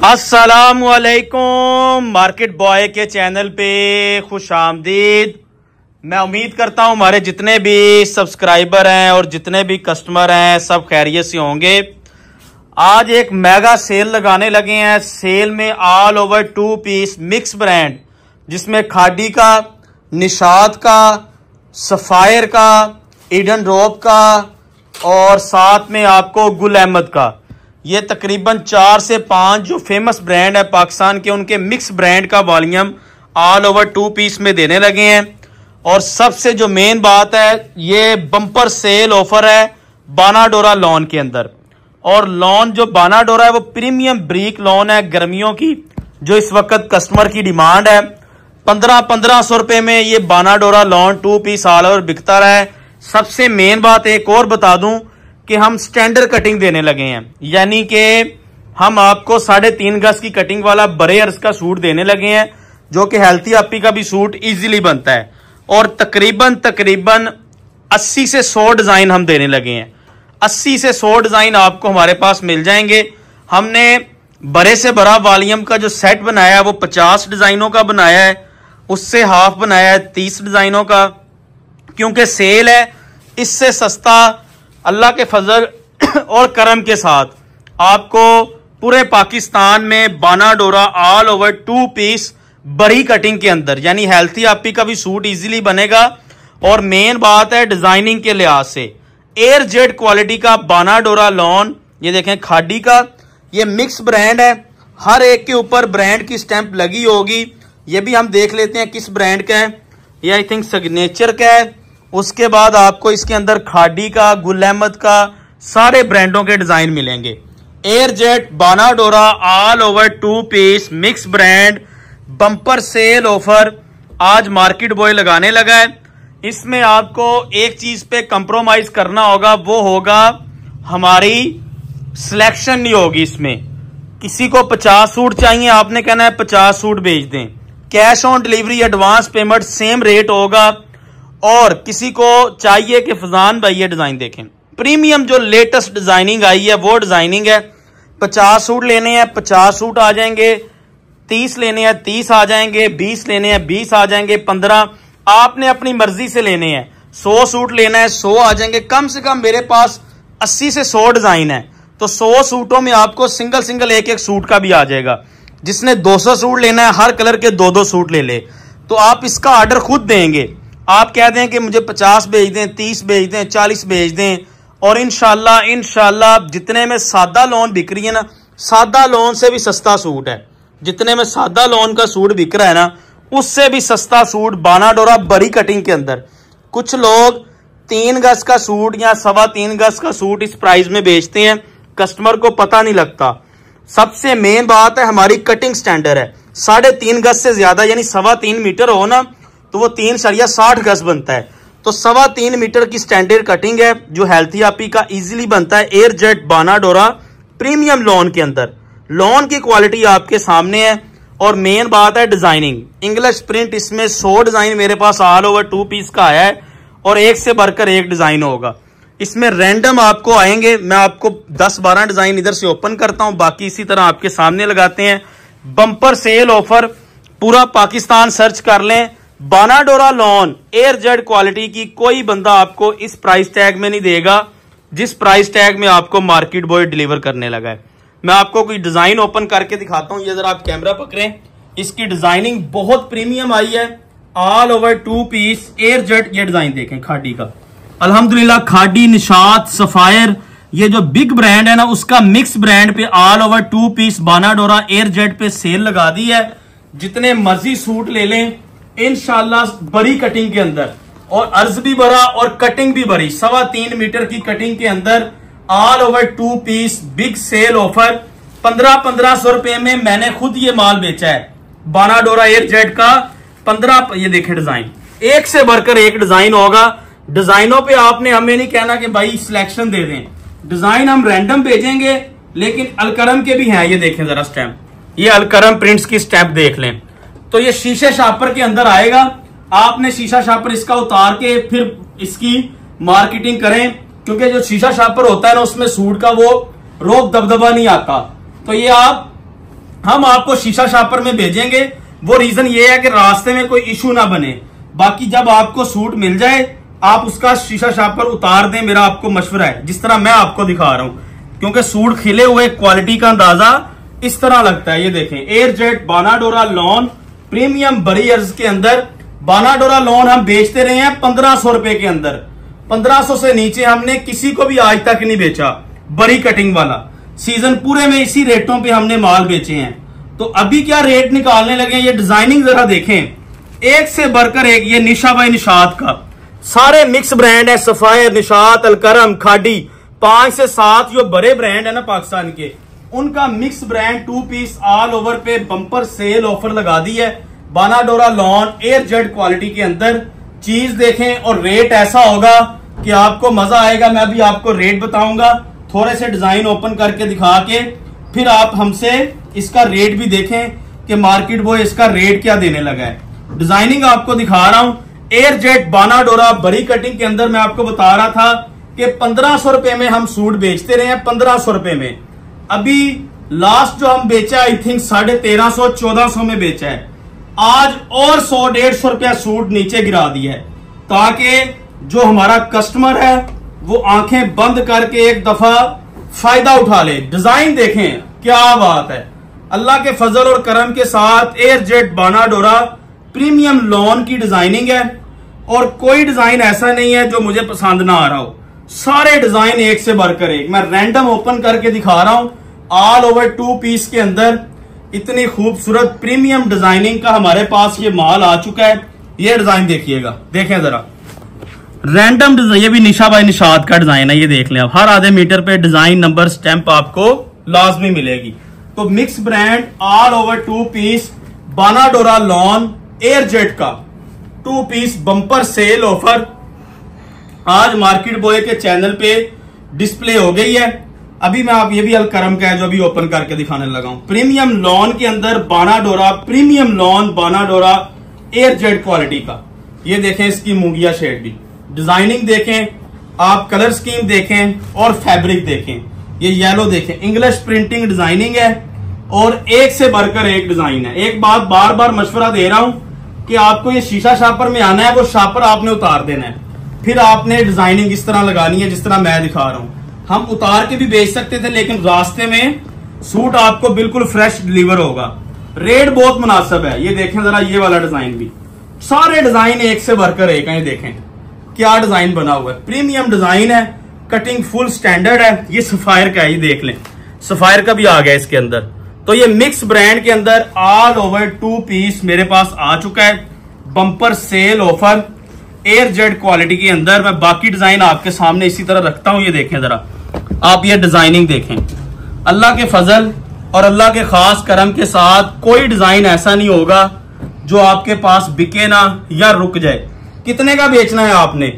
अस्सलामुअलैकुम market Boy के channel पे खुश आमदीद। मैं उम्मीद करता हूं हमारे जितने भी सब्सक्राइबर हैं और जितने भी कस्टमर हैं सब खैरियत से होंगे। आज एक मेगा सेल लगाने लगे हैं। सेल में all over 2 piece mix brand, जिसमें खाडी का, निशात का, सफायर का, ईडन रोब का और साथ में आपको गुल अहमद का। ये तकरीबन 4 से 5 जो फेमस ब्रांड है पाकिस्तान के, उनके मिक्स ब्रांड का वॉल्यूम ऑल ओवर 2 पीस में देने लगे हैं। और सबसे जो मेन बात है, ये बम्पर सेल ऑफर है बानाडोरा लॉन के अंदर। और लॉन जो बानाडोरा है वो प्रीमियम ब्रिक लॉन है गर्मियों की, जो इस वक्त कस्टमर की डिमांड है। 1500 रुपए में ये बानाडोरा लॉन 2 पीस ऑल ओवर बिकता रहा है। सबसे मेन बात एक और बता दूं कि हम स्टैंडर्ड कटिंग देने लगे हैं, यानी कि हम आपको 3.5 गज की कटिंग वाला बड़े अर्ज का सूट देने लगे हैं, जो कि हेल्थी आपी का भी सूट इजीली बनता है। और तकरीबन 80 से 100 डिजाइन हम देने लगे हैं। 80 से 100 डिजाइन आपको हमारे पास मिल जाएंगे। हमने बड़े से बड़ा वॉल्यूम का जो सेट बनाया है वो 50 डिजाइनों का बनाया है, उससे हाफ बनाया है 30 डिजाइनों का, क्योंकि सेल है। इससे सस्ता अल्लाह के फजल और करम के साथ आपको पूरे पाकिस्तान में बानाडोरा ऑल ओवर 2 पीस बड़ी कटिंग के अंदर, यानी हेल्थी आपी का भी सूट इजीली बनेगा। और मेन बात है डिजाइनिंग के लिहाज से एयर जेट क्वालिटी का बानाडोरा लॉन। ये देखें खाडी का, ये मिक्स ब्रांड है, हर एक के ऊपर ब्रांड की स्टैंप लगी होगी। ये भी हम देख लेते हैं किस ब्रांड का है। ये आई थिंक सिग्नेचर का है। उसके बाद आपको इसके अंदर खाडी का, गुल अहमद का, सारे ब्रांडों के डिजाइन मिलेंगे। एयर जेट बानाडोरा all over 2 piece mix brand bumper sale offer आज मार्केट बॉय लगाने लगा है। इसमें आपको एक चीज पे कंप्रोमाइज करना होगा, वो होगा हमारी सिलेक्शन नहीं होगी। इसमें किसी को 50 सूट चाहिए, आपने कहना है 50 सूट भेज दें। Cash on delivery, advance payment same rate होगा। और किसी को चाहिए कि फजान भाई ये डिजाइन देखें, प्रीमियम जो लेटेस्ट डिजाइनिंग आई है वो डिजाइनिंग है। 50 सूट लेने हैं 50 सूट आ जाएंगे, 30 लेने हैं 30 आ जाएंगे, 20 लेने हैं 20 आ जाएंगे, 15 आपने अपनी मर्जी से लेने हैं। 100 सूट लेना है 100 आ जाएंगे। कम से कम मेरे पास 80 से 100 डिजाइन है, तो 100 सूटों में आपको सिंगल एक सूट का भी आ जाएगा। जिसने 200 सूट लेना है हर कलर के 2-2 सूट ले ले, तो आप इसका ऑर्डर खुद देंगे। आप कह दें कि मुझे 50 भेज दें, 30 भेज दें, 40 भेज दें, और इंशाल्लाह जितने में सादा लोन बिक रही है ना, सादा लोन से भी सस्ता सूट है। जितने में सादा लोन का सूट बिक रहा है ना, उससे भी सस्ता सूट बानाडोरा बड़ी कटिंग के अंदर। कुछ लोग 3 गज का सूट या 3.25 गज का सूट इस प्राइस में बेचते हैं, कस्टमर को पता नहीं लगता। सबसे मेन बात है हमारी कटिंग स्टैंडर्ड है। 3.5 गज से ज्यादा यानी 3.25 मीटर हो ना, तो वो 3×60 गज बनता है। तो 3.25 मीटर की स्टैंडर्ड कटिंग है, जो हेल्थी आपी का इजीली बनता है एयर जेट बानाडोरा प्रीमियम लॉन के अंदर। लॉन की क्वालिटी आपके सामने है। और मेन बात है डिजाइनिंग, इंग्लिश प्रिंट। इसमें 100 डिजाइन मेरे पास ऑल ओवर 2 पीस का आया है, और एक से बढ़कर एक डिजाइन होगा। इसमें रैंडम आपको आएंगे। मैं आपको 10-12 डिजाइन इधर से ओपन करता हूं, बाकी इसी तरह आपके सामने लगाते हैं। बम्पर सेल ऑफर, पूरा पाकिस्तान सर्च कर लें। बानाडोरा लॉन एयर जेट क्वालिटी की कोई बंदा आपको इस प्राइस टैग में नहीं देगा, जिस प्राइस टैग में आपको मार्केट बॉय डिलीवर करने लगा है। मैं आपको कोई डिजाइन ओपन करके दिखाता हूं। ये जरा आप कैमरा पकड़ें, इसकी डिजाइनिंग बहुत प्रीमियम आई है। All over 2 piece air jet, ये डिजाइन देखें खाडी का। अल्हम्दुलिल्लाह खाडी, निशात, सफायर, ये जो बिग ब्रांड है ना, उसका मिक्स ब्रांड पे ऑल ओवर 2 पीस बानाडोरा एयर जेट पे सेल लगा दी है। जितने मर्जी सूट ले लें इंशाल्लाह बड़ी कटिंग के अंदर, और अर्ज भी बड़ा और कटिंग भी बड़ी। 3.25 मीटर की कटिंग के अंदर all over 2 piece big sale offer. 1500 रुपए में मैंने खुद ये माल बेचा है बानाडोरा एयर जेट का। 15, ये देखें डिजाइन, एक से बढ़कर एक डिजाइन होगा। डिजाइनों पे आपने हमें नहीं कहना कि भाई सिलेक्शन दे दें, डिजाइन हम रैंडम भेजेंगे। लेकिन अलकरम के भी हैं, ये देखें जरा स्टैंप, ये अलकरम प्रिंट्स की स्टैंप देख लें। तो ये शीशे शापर के अंदर आएगा। आपने शीशा शापर इसका उतार के फिर इसकी मार्केटिंग करें, क्योंकि जो शीशा शापर होता है ना, उसमें सूट का वो रोक दबदबा नहीं आता। तो ये आप हम आपको शीशा शापर में भेजेंगे। वो रीजन ये है कि रास्ते में कोई इशू ना बने। बाकी जब आपको सूट मिल जाए आप उसका शीशा शापर उतार दें, मेरा आपको मशवरा है, जिस तरह मैं आपको दिखा रहा हूं, क्योंकि सूट खिले हुए क्वालिटी का अंदाजा इस तरह लगता है। ये देखें, एयरजेट बानाडोरा लॉन प्रीमियम बड़ी अर्ज के अंदर। बानाडोरा लॉन हम बेचते रहे हैं 1500 रुपए के अंदर। 1500 से नीचे हमने किसी को भी आज तक नहीं बेचा। बड़ी कटिंग वाला सीजन पूरे में इसी रेटों पे हमने माल बेचे हैं। तो अभी क्या रेट निकालने लगे, ये डिजाइनिंग जरा देखें, एक से बढ़कर एक। ये निशा बाई निशात का सारे मिक्स ब्रांड है, सफायर, निशात, अलकरम, खाडी, 5 से 7 जो बड़े ब्रांड है ना पाकिस्तान के, उनका mix brand 2 piece all over पे बम्पर सेल ऑफर लगा दी है। बानाडोरा लॉन एयरजेट क्वालिटी के अंदर चीज देखें और रेट ऐसा होगा कि आपको मजा आएगा। मैं अभी आपको रेट बताऊंगा, थोड़े से डिजाइन ओपन करके दिखा के फिर आप हमसे इसका रेट भी देखें कि मार्केट बॉय इसका रेट क्या देने लगा है। डिजाइनिंग आपको दिखा रहा हूं, एयरजेट बानाडोरा बड़ी कटिंग के अंदर मैं आपको बता रहा था कि 1500 रुपए में हम सूट बेचते रहे हैं। 1500 रुपए में अभी लास्ट जो हम बेचा आई थिंक 1350 1400 में बेचा है। आज और 100-150 रुपया सूट नीचे गिरा दिया है, ताकि जो हमारा कस्टमर है वो आंखें बंद करके एक दफा फायदा उठा ले। डिजाइन देखें, क्या बात है। अल्लाह के फजल और करम के साथ एयरजेट बानाडोरा प्रीमियम लॉन की डिजाइनिंग है, और कोई डिजाइन ऐसा नहीं है जो मुझे पसंद ना आ रहा हो। सारे डिजाइन एक से बढ़कर एक। मैं रैंडम ओपन करके दिखा रहा हूं। ऑल ओवर 2 पीस के अंदर इतनी खूबसूरत प्रीमियम डिजाइनिंग का हमारे पास ये माल आ चुका है। ये डिजाइन देखिएगा, देखें जरा, रैंडम डिजाइन। ये भी निशा बाई निशात का डिजाइन है, ये देख लें आप। हर आधे मीटर पे डिजाइन नंबर स्टैंप आपको लाजमी मिलेगी। तो mix brand all over 2 piece बानाडोरा लॉन एयरजेट का 2 पीस बम्पर सेल ऑफर आज मार्केट बॉय के चैनल पे डिस्प्ले हो गई है। अभी मैं आप, ये भी अलकरम का है जो अभी ओपन करके दिखाने लगा हूं। प्रीमियम लॉन के अंदर बानाडोरा प्रीमियम लॉन बानाडोरा एयरजेट क्वालिटी का। ये देखें, इसकी मूंगिया शेड भी, डिजाइनिंग देखें आप, कलर स्कीम देखें और फैब्रिक देखें। ये येलो देखें, इंग्लिश प्रिंटिंग डिजाइनिंग है और एक से बढ़कर एक डिजाइन है। एक बात बार बार मशवरा दे रहा हूं कि आपको ये शीशा शापर में आना है, वो शापर आपने उतार देना है, फिर आपने डिजाइनिंग इस तरह लगानी है जिस तरह मैं दिखा रहा हूं। हम उतार के भी बेच सकते थे, लेकिन रास्ते में सूट आपको बिल्कुल फ्रेश डिलीवर होगा। रेट बहुत मुनासिब है। ये देखें जरा, ये वाला डिजाइन भी, सारे डिजाइन एक से बढ़कर एक है। देखें क्या डिजाइन बना हुआ है, प्रीमियम डिजाइन है, कटिंग फुल स्टैंडर्ड है। ये सफायर का है, ये देख लें, सफायर का भी आ गया इसके अंदर। तो ये मिक्स ब्रांड के अंदर ऑल ओवर 2 पीस मेरे पास आ चुका है, bumper sale offer airjet quality के अंदर। मैं बाकी डिजाइन आपके सामने इसी तरह रखता हूं। ये देखें जरा आप, ये डिजाइनिंग देखें। अल्लाह के फजल और अल्लाह के खास करम के साथ कोई डिजाइन ऐसा नहीं होगा जो आपके पास बिके ना या रुक जाए। कितने का बेचना है आपने,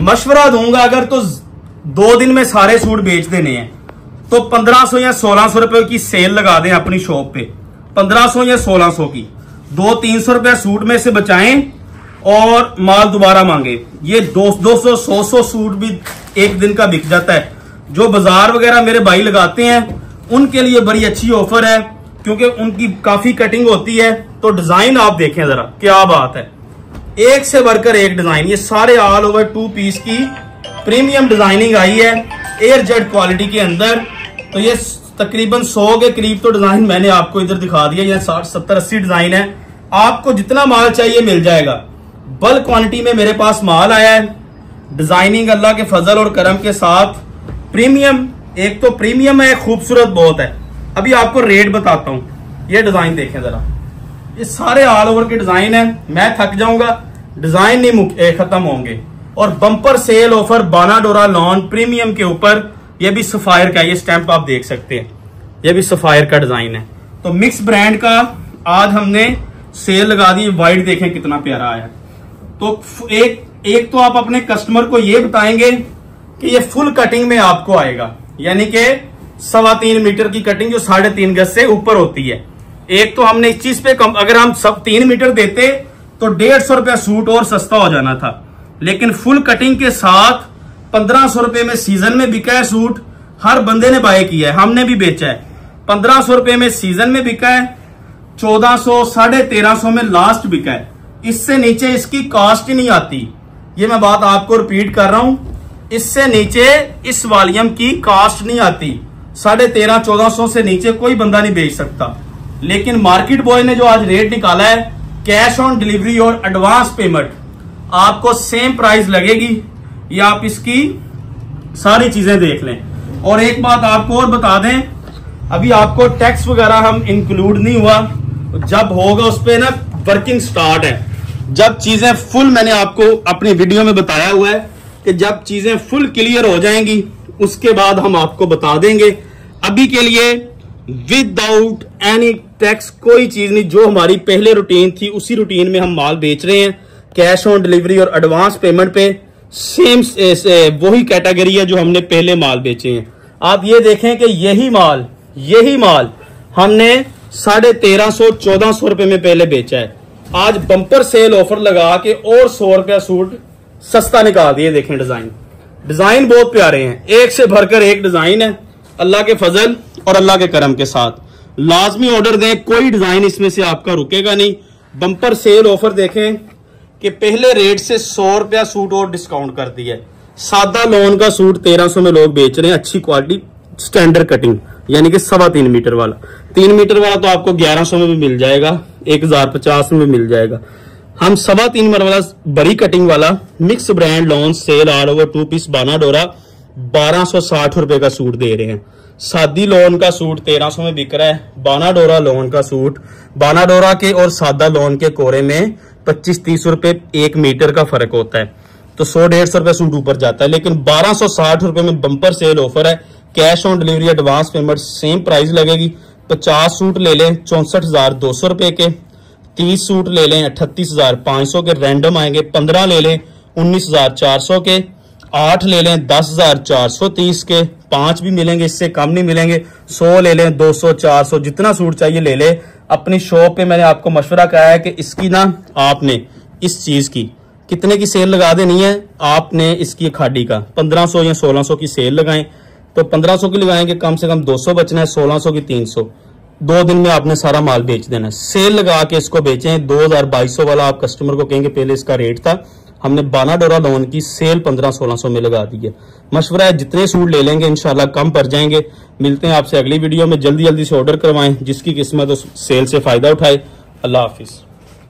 मशवरा दूंगा। अगर तो 2 दिन में सारे सूट बेच देने हैं तो 1500 या 1600 रुपए की सेल लगा दें अपनी शॉप पे। 1500 या 1600 की 200-300 रुपया सूट में से बचाएं और माल दोबारा मांगे। ये 200 100 सूट भी एक दिन का बिक जाता है। जो बाजार वगैरह मेरे भाई लगाते हैं उनके लिए बड़ी अच्छी ऑफर है, क्योंकि उनकी काफी कटिंग होती है। तो डिजाइन आप देखें जरा, क्या बात है, एक से बढ़कर एक डिजाइन। ये सारे ऑल ओवर 2 पीस की प्रीमियम डिजाइनिंग आई है एयरजेट क्वालिटी के अंदर। तो ये तकरीबन 100 के करीब तो डिजाइन मैंने आपको इधर दिखा दिया। ये 60 70 80 डिजाइन है। आपको जितना माल चाहिए मिल जाएगा। बल्क क्वांटिटी में मेरे पास माल आया है। डिजाइनिंग अल्लाह के फजल और करम के साथ प्रीमियम, एक तो प्रीमियम है, खूबसूरत बहुत है। अभी आपको रेट बताता हूं। ये डिजाइन देखें जरा, ये सारे ऑल ओवर के डिजाइन है। मैं थक जाऊंगा, डिजाइन नहीं खत्म होंगे। और बम्पर सेल ऑफर बानाडोरा लॉन प्रीमियम के ऊपर, ये भी सफायर का, ये स्टैंप आप देख सकते हैं, ये भी सफायर का डिजाइन है। तो मिक्स ब्रांड का आज हमने सेल लगा दी। वाइट देखें कितना प्यारा आया। तो एक तो आप अपने कस्टमर को ये बताएंगे कि ये फुल कटिंग में आपको आएगा, यानी कि 3.25 मीटर की कटिंग जो 3.5 गज से ऊपर होती है। एक तो हमने इस चीज पे कम, अगर हम सब 3 मीटर देते तो 150 रुपया सूट और सस्ता हो जाना था, लेकिन फुल कटिंग के साथ 1500 रुपए में सीजन में बिका है सूट। हर बंदे ने बाय किया है, हमने भी बेचा है। 1500 रुपए में सीजन में बिका है, 1400 1350 में लास्ट बिका है। इससे नीचे इसकी कॉस्ट ही नहीं आती। ये मैं बात आपको रिपीट कर रहा हूं, इससे नीचे इस वॉल्यूम की कॉस्ट नहीं आती। 1350 1400 से नीचे कोई बंदा नहीं बेच सकता। लेकिन मार्केट बॉय ने जो आज रेट निकाला है, कैश ऑन डिलीवरी और एडवांस पेमेंट, आपको सेम प्राइस लगेगी। ये आप इसकी सारी चीजें देख लें। और एक बात आपको और बता दें, अभी आपको टैक्स वगैरह हम इंक्लूड नहीं हुआ, जब होगा उस पर ना वर्किंग स्टार्ट है। जब चीजें फुल, मैंने आपको अपनी वीडियो में बताया हुआ है कि जब चीजें फुल क्लियर हो जाएंगी उसके बाद हम आपको बता देंगे। अभी के लिए विदाउट एनी टैक्स कोई चीज नहीं, जो हमारी पहले रूटीन थी उसी रूटीन में हम माल बेच रहे हैं, कैश ऑन डिलीवरी और एडवांस पेमेंट पे। सेम वही कैटेगरी है जो हमने पहले माल बेचे हैं। आप ये देखें कि यही माल हमने 1350 1400 रुपए में पहले बेचा है। आज बम्पर सेल ऑफर लगा के और 100 रुपया सूट सस्ता निकाल दिए। देखें डिजाइन बहुत प्यारे हैं, एक से भरकर एक डिजाइन है। अल्लाह के फजल और अल्लाह के करम के साथ लाजमी ऑर्डर दें, कोई डिजाइन इसमें से आपका रुकेगा नहीं। बम्पर सेल ऑफर देखें कि पहले रेट से 100 रुपया सूट और डिस्काउंट कर दिया है। सादा लॉन का सूट 1300 में लोग बेच रहे हैं, अच्छी क्वालिटी स्टैंडर्ड कटिंग, यानी कि 3.25 मीटर वाला। 3 मीटर वाला तो आपको 1100 में भी मिल जाएगा, 1050 में मिल जाएगा। हम 3.25 मीटर वाला बड़ी कटिंग वाला mix brand lawn sale all over 2 piece बाना डोरा 1260 रुपए का सूट दे रहे हैं। सादी लोन का सूट 1300 में बिक रहा है। बाना डोरा लोन का सूट, बाना डोरा के और सादा लोन के कोरे में 25-30 रुपए 1 मीटर का फर्क होता है, तो 100-150 रुपए सूट ऊपर जाता है। लेकिन 1260 रुपए में बम्पर सेल ऑफर है। Cash on delivery advance payment same price लगेगी। 50 सूट ले लें 64,200 रुपए के, 30 सूट ले लें 38,500 के रैंडम आएंगे, 15 ले लें 19,400 के, 8 ले लें 10,430 के, 5 भी मिलेंगे, इससे कम नहीं मिलेंगे। 100 ले लें 200 400, जितना सूट चाहिए ले ले। अपनी शॉप पे मैंने आपको मशवरा कहा है कि इसकी ना आपने इस चीज की कितने की सेल लगा देनी है, आपने इसकी खाड़ी का 1500 या 1600 की सेल लगाएं। तो 1500 की लगाएंगे, कम से कम 200 बचना है, 1600 की 300। 2 दिन में आपने सारा माल बेच देना है। सेल लगा के इसको बेचें। 2200 वाला आप कस्टमर को कहेंगे पहले इसका रेट था, हमने बाना डोरा लोन की सेल 1500-1600 में लगा दी है। मशवरा है, जितने सूट ले लेंगे इंशाल्लाह कम पड़ जाएंगे। मिलते हैं आपसे अगली वीडियो में, जल्दी जल्दी से ऑर्डर करवाएं, जिसकी किस्मत उस सेल से फायदा उठाए। अल्लाह हाफिज।